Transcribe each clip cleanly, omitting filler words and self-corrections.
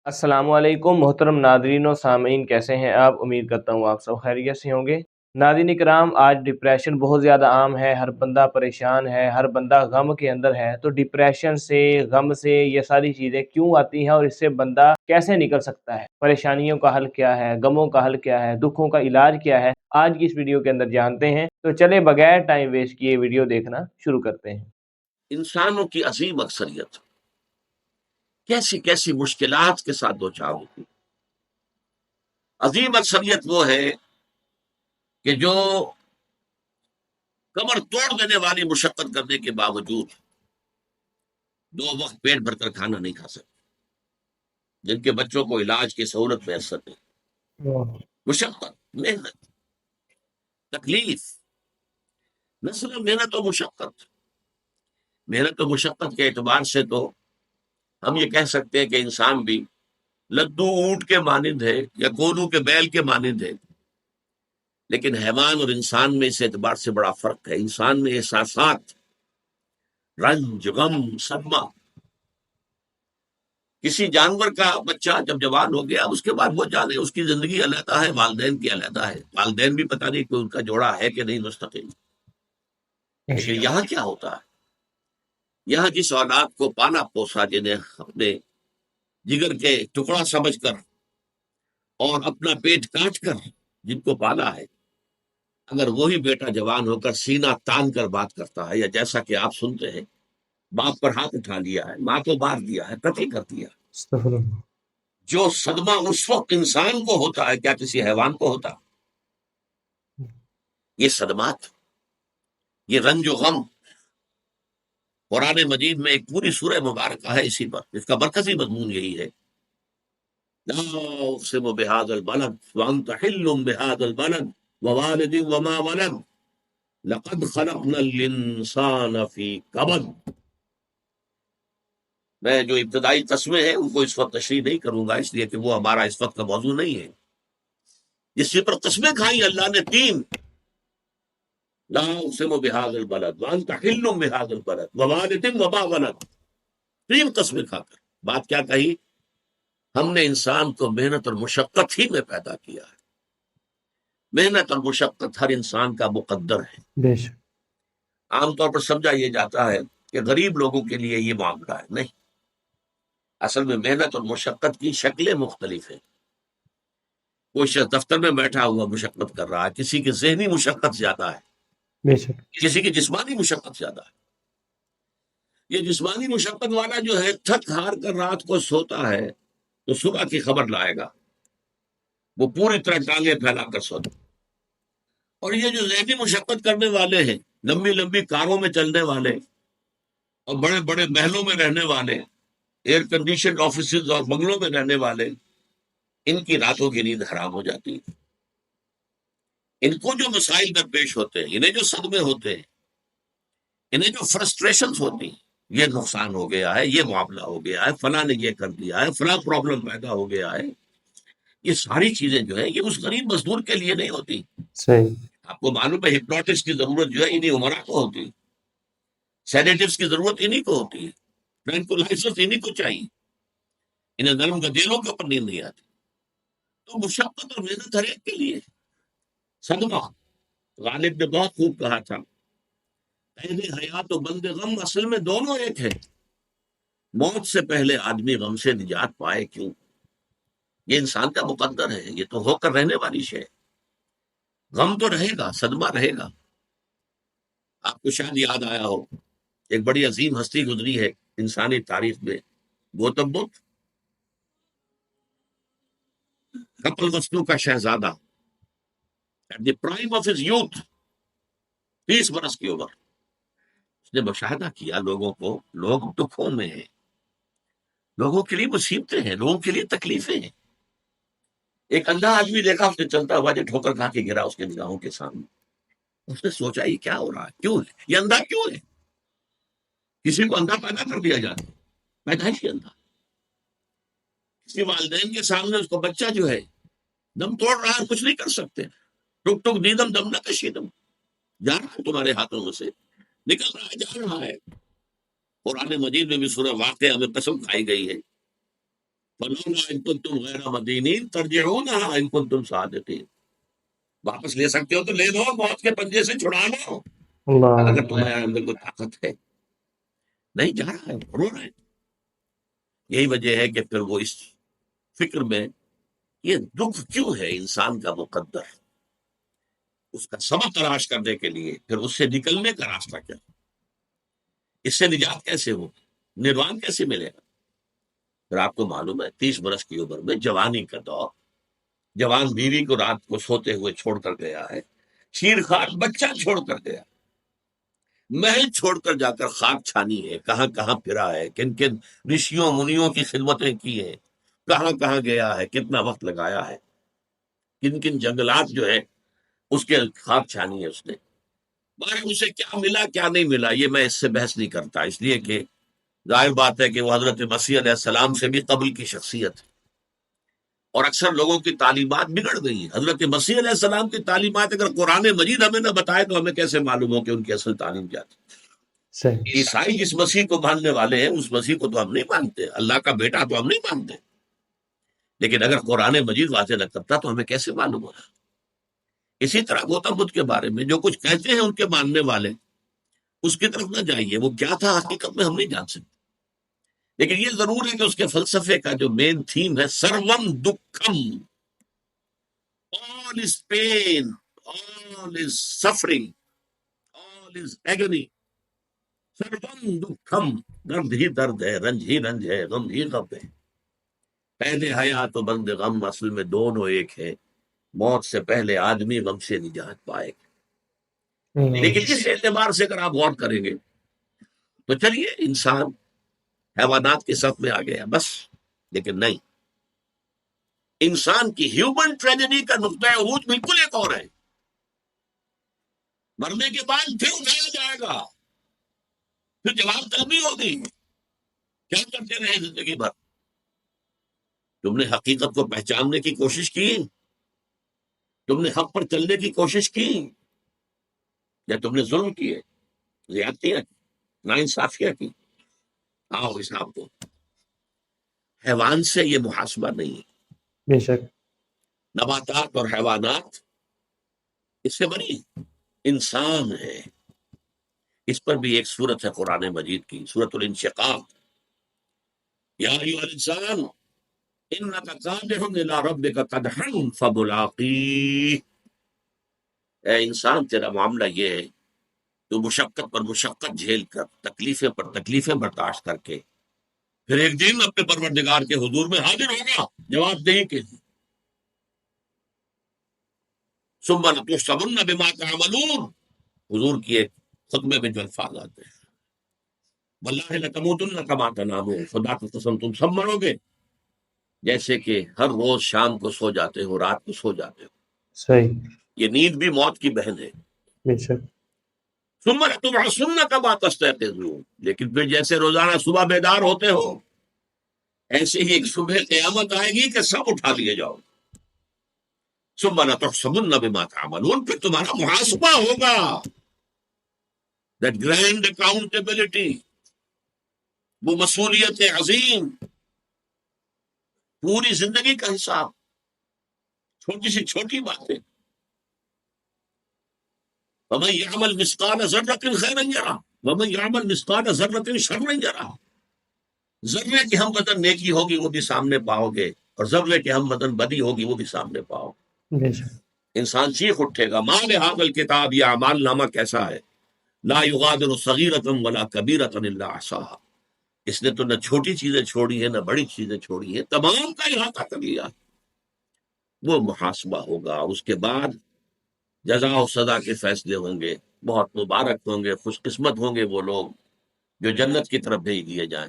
अस्सलामु अलैकुम मोहतरम नादरीन और सामीन, कैसे हैं आप? उम्मीद करता हूँ आप सब खैरियत से होंगे। नाज़रीन इकराम, आज डिप्रेशन बहुत ज़्यादा आम है, हर बंदा परेशान है, हर बंदा गम के अंदर है। तो डिप्रेशन से, गम से ये सारी चीज़ें क्यों आती हैं और इससे बंदा कैसे निकल सकता है? परेशानियों का हल क्या है? गमों का हल क्या है? दुखों का इलाज क्या है? आज की इस वीडियो के अंदर जानते हैं। तो चले बगैर टाइम वेस्ट किए वीडियो देखना शुरू करते हैं। इंसानों की अजीम अक्सरियत कैसी कैसी मुश्किलात के साथ दो चार होती। अजीम अक्सरियत वो है कि जो कमर तोड़ देने वाली मुशक्कत करने के बावजूद दो वक्त पेट भरकर खाना नहीं खा सकते, जिनके बच्चों को इलाज की सहूलत मैसर नहीं। मुशक्कत, मेहनत, तकलीफ, न सिर्फ मेहनत और मुशक्कत। मेहनत और मुशक्कत के एतबार से तो हम ये कह सकते हैं कि इंसान भी लद्दू ऊंट के मानिंद है या कोलू के बैल के मानिंद है, लेकिन हैवान और इंसान में इस एतबार से बड़ा फर्क है। इंसान में एहसासात, रंज, गम, सदमा। किसी जानवर का बच्चा जब जवान हो गया उसके बाद वो जाने उसकी जिंदगी अलहदा है, वालदैन की अलहदा है। वालदैन भी पता नहीं कोई उनका जोड़ा है कि नहीं मुस्तकिल। लेकिन यहाँ क्या होता है, यहाँ जिस औलाद को पाला पोसा, जिन्हें अपने जिगर के टुकड़ा समझकर और अपना पेट काट कर जिनको पाला है, अगर वही बेटा जवान होकर सीना तान कर बात करता है, या जैसा कि आप सुनते हैं बाप पर हाथ उठा लिया है, माँ को मार दिया है, कत्ल कर दिया, जो सदमा उस वक्त इंसान को होता है क्या किसी हैवान को होता? ये सदमात, ये रंजो गम, कुरान मजीद में एक पूरी सूरह मुबारक है इसी पर, इसका मरकजी मजमून यही है। ला उक़सिमु बिहाज़ल बलद व अंत हिल्लुम बिहाज़ल बलद व वालिदिन व मा वलद लक़द खलक़नल इंसान फी कबद। मैं जो इब्तदाई कस्में हैं उनको इस वक्त तशरीह नहीं करूंगा, इसलिए कि वो हमारा इस वक्त का मौजू नहीं है। जिससे पर कस्में खाई अल्लाह ने तीन, ला उक़सिमु बिहाज़ल बलद व अंत हिल्लुम बिहाज़ल बलद व वालिदिन व मा वलद। तीन कस्में खाकर बात क्या कही? हमने इंसान को मेहनत और मुशक्कत ही में पैदा किया है। मेहनत और मुशक्कत हर इंसान का मुकद्दर है। आमतौर पर समझा यह जाता है कि गरीब लोगों के लिए ये मामला है, नहीं। असल में मेहनत और मुशक्कत की शक्लें मुख्तलिफ है। कोई शख्स दफ्तर में बैठा हुआ मुशक्कत कर रहा है, किसी की ज़हनी मुशक्कत ज्यादा है, किसी की जिस्मानी मुशक्कत ज्यादा है। ये जिस्मानी मुशक्कत वाला जो है थक हार कर रात को सोता है तो सुबह की खबर लाएगा, वो पूरी तरह टांगे फैलाकर सोता। और ये जो ज़हनी मुशक्कत करने वाले हैं, लंबी लंबी कारों में चलने वाले और बड़े बड़े महलों में रहने वाले, एयर कंडीशन ऑफिस और बंगलों में रहने वाले, इनकी रातों की नींद हराम हो जाती है। इनको जो मसाइल दरपेश होते हैं, इन्हें जो सदमे होते हैं, इन्हें जो फ्रस्ट्रेशन होती हैं, ये नुकसान हो गया है, ये मामला हो गया है, फला ने ये कर दिया है, फला प्रॉब्लम पैदा हो गया है, ये सारी चीजें जो है ये उस गरीब मजदूर के लिए नहीं होती। सही। आपको मालूम है हिप्नोटिक्स की जरूरत जो है इन्हीं उमरा को होती है, सेडेटिव्स की जरूरत इन्हीं को होती है, ट्रैंक्विलाइजर्स इन्हीं को चाहिए। इन्हें नरम गदेलों के ऊपर नींद नहीं आती। तो मुशक्कत और मेहनत हर एक के लिए। सदमा, गालिब ने बहुत खूब कहा था, पहले हयात और बंदे गम असल में दोनों एक है। मौत से पहले आदमी गम से निजात पाए क्यों? ये इंसान का मुकद्दर है, ये तो होकर रहने वाली शय। गम तो रहेगा, सदमा रहेगा। आपको शायद याद आया हो, एक बड़ी अजीम हस्ती गुजरी है इंसानी तारीख में, गौतम बुद्ध, कपिलवस्तु का शहजादा, at the prime of his youth, 30 बरस की उम्र। उसने मुशाहदा किया लोगों को, लोग दुखों में हैं, लोगों के लिए मुसीबतें हैं, लोगों के लिए तकलीफें हैं। एक अंधा आदमी देखा, उसने चलता हुआ जो ठोकर खा के गिरा उसके निगाहों के सामने। उसने सोचा ये क्या हो रहा है, क्यों है ये अंधा, क्यों है? किसी को अंधा पैदा कर दिया जाता है, पैदाइशी अंधा। किसी वालिदैन के सामने उसको बच्चा जो है दम तोड़ रहा है, कुछ नहीं कर सकते। टुक टुक दीदम दम न कशीदम, जा रहा है तुम्हारे हाथों में से, निकल रहा है, जा रहा है। कुरान मजीद में भी सूरह वाक़िया में कसम खाई गई है فلولا ان کنتم غیر مدینین ترجعونها ان کنتم صادقین، واپس لے سکتے ہو تو لے لو، موت کے پنجے سے چھڑا لو اللہ اگر تمہارے اندر کوئی طاقت ہے۔ نہیں جا رہا ہے، رو رہا ہے۔ یہی وجہ ہے کہ پھر وہ اس فکر میں، یہ دکھ کیوں ہے انسان کا مقدر، اس کا سبب تلاش کرنے کے لیے پھر اس سے نکلنے کا راستہ کیا، اس سے نجات کیسے ہو، نروان کیسے ملے گا۔ پھر آپ کو معلوم ہے 30 برس کی عمر میں جوانی کا دور، جوان بیوی کو رات کو سوتے ہوئے چھوڑ کر گیا ہے، شیر خوار بچہ چھوڑ کر گیا، محل چھوڑ کر جا کر خاک چھانی ہے، کہاں کہاں پھرا ہے، کن کن رشیوں منیوں کی خدمتیں کی ہیں، کہاں کہاں گیا ہے، کتنا وقت لگایا ہے، کن کن جنگلات جو ہے اس کے خاک چھانی ہے اس نے۔ مگر اسے کیا ملا کیا نہیں ملا یہ میں اس سے بحث نہیں کرتا، اس لیے کہ ظاہر بات ہے کہ وہ حضرت مسیح علیہ السلام سے بھی قبل کی شخصیت ہے، اور اکثر لوگوں کی تعلیمات بگڑ گئی ہیں۔ حضرت مسیح علیہ السلام کی تعلیمات اگر قرآن مجید ہمیں نہ بتائے تو ہمیں کیسے معلوم ہو کہ ان کی اصل تعلیم کیا تھی؟ صحیح عیسائی جس مسیح کو ماننے والے ہیں اس مسیح کو تو ہم نہیں مانتے، اللہ کا بیٹا تو ہم نہیں مانتے، لیکن اگر قرآن مجید واضح نہ کرتا تو ہمیں کیسے معلوم ہوگا؟ اسی طرح گوتم بدھ کے بارے میں جو کچھ کہتے ہیں ان کے ماننے والے، اس کی طرف نہ جائیے، وہ کیا تھا حقیقت میں ہم نہیں جان سکتے، لیکن یہ ضرور ہے کہ اس کے فلسفے کا جو مین تھیم ہے سروم دکھم، all is pain, all is suffering, all is agony، سروم دکھم، درد ہی درد ہے، رنج ہی رنج ہے، غم ہی غم ہے، قید حیات و بند غم اصل میں دونوں ایک ہے، موت سے پہلے آدمی غم سے نجات پائے گا۔ لیکن اس اعتبار سے اگر آپ غور کریں گے تو چلیے انسان حیوانات کے صف میں آ گیا بس، لیکن نہیں، انسان کی ہیومن ٹریجڈی کا نقطۂ عروج بالکل ایک اور ہے۔ مرنے کے بعد پھر اٹھایا جائے گا، پھر جواب طلبی ہوگی، کیا کرتے رہے زندگی بھر؟ تم نے حقیقت کو پہچاننے کی کوشش کی، تم نے حق پر چلنے کی کوشش کی، یا تم نے ظلم کیے، زیادتیاں کی، ناانصافیاں کی؟ آؤ حساب کو۔ حیوان سے یہ محاسبہ نہیں ہے، بے شک نباتات اور حیوانات اس سے بنی، انسان ہے۔ اس پر بھی ایک سورت ہے قرآن مجید کی، سورۃ الانشقاق، یا ایھا الانسان انک کادح الی ربک قدحا فملاقیہ، اے انسان تیرا معاملہ یہ ہے تو مشقت پر مشقت جھیل کر، تکلیفیں پر تکلیفیں برداشت کر کے پھر ایک دن اپنے پروردگار کے حضور میں حاضر ہوگا جواب دہی کے لیے۔ ثم لتحسبن بما تعملون، حضور کی ایک خطبے میں جو الفاظ آتے ہیں، واللہ لتموتن کما تنامون، خدا کی قسم تم سب مرو گے جیسے کہ ہر روز شام کو سو جاتے ہو، رات کو سو جاتے ہو۔ صحیح یہ نیند بھی موت کی بہن ہے۔ بے شک ثم لتبعثن کما تستيقظون، لیکن پھر جیسے روزانہ صبح بیدار ہوتے ہو ایسے ہی ایک صبح قیامت آئے گی کہ سب اٹھا لیے جاؤ۔ ثم لتحسبن بما تعملون، پھر تمہارا محاسبہ ہوگا، that grand accountability، وہ مسئولیت عظیم، پوری زندگی کا حساب، چھوٹی سی چھوٹی باتیں۔ ومن يعمل مثقال ذرة خيرا يره ومن يعمل مثقال ذرة شرا يره، ذرے کی ہم بدن نیکی ہوگی وہ بھی سامنے پاؤ گے، اور ذرے کی ہم بدن بدی ہوگی وہ بھی سامنے پاؤ گے۔ بے شک انسان چیخ اٹھے گا، ما لهذا الکتاب، یہ اعمال نامہ کیسا ہے، لا یغادر صغیرۃ ولا کبیرۃ الا احصاها، اس نے تو نہ چھوٹی چیزیں چھوڑی ہیں نہ بڑی چیزیں چھوڑی ہیں، تمام کا احاطہ کر لیا۔ وہ محاسبہ ہوگا، اس کے بعد جزا و سزا کے فیصلے ہوں گے، بہت مبارک ہوں گے، خوش قسمت ہوں گے وہ لوگ جو جنت کی طرف بھیج دیے جائیں۔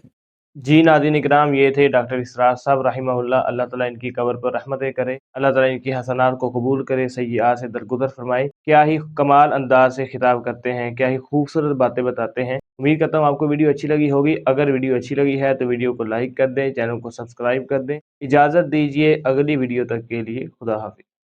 جی ناظرین اکرام، یہ تھے ڈاکٹر اسرار صاحب رحمہ اللہ، اللہ تعالیٰ ان کی قبر پر رحمتیں کرے، اللہ تعالیٰ ان کی حسنات کو قبول کرے، سیئات سے درگزر فرمائے۔ کیا ہی کمال انداز سے خطاب کرتے ہیں، کیا ہی خوبصورت باتیں بتاتے ہیں۔ امید کرتا ہوں آپ کو ویڈیو اچھی لگی ہوگی، اگر ویڈیو اچھی لگی ہے تو ویڈیو کو لائک کر دیں، چینل کو سبسکرائب کر دیں۔ اجازت دیجیے اگلی ویڈیو تک کے لیے، خدا حافظ۔